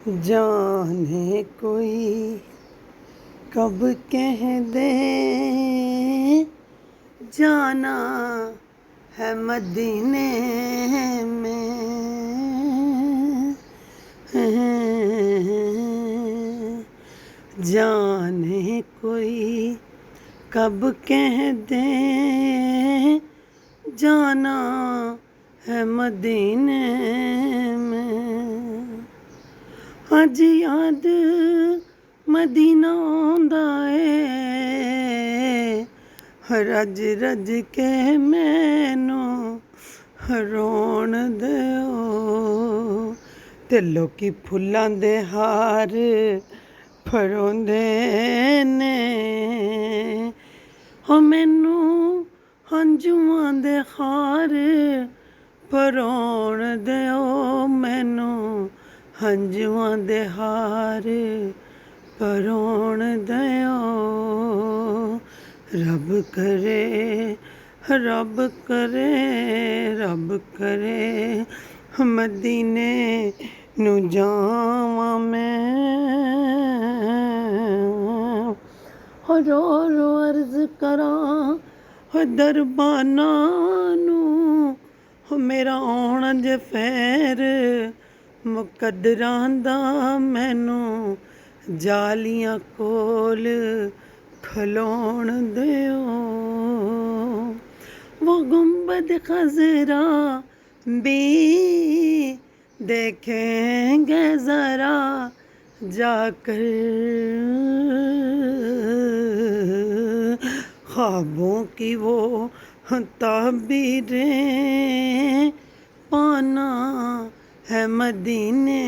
जाने कोई कब कह दे जाना है मदीने में। जाने कोई कब कह दे जाना है मदीने में। अज याद मदीना आंदा ए रज रज के मैनू रोण दिओ। ते लोकी फुल्लां दे हार फरोंदे ने हो मैनू हंझुआं दे हार फरोण दिओ। मैनू हंझुआं दे हार फरोण दिओ। रब करे रब करे रब करे मदीने नू जावां मैं। रो रो अर्ज करां दरबाना नू मेरा आउणा जे फैर मुकद्दरां दा। मैनू जालियां कोल खलोण दिओ। वो गुंबद खज़रा भी देखेंगे ज़रा जाकर। ख्वाबों की वो ताबीरें पाना है मदीने।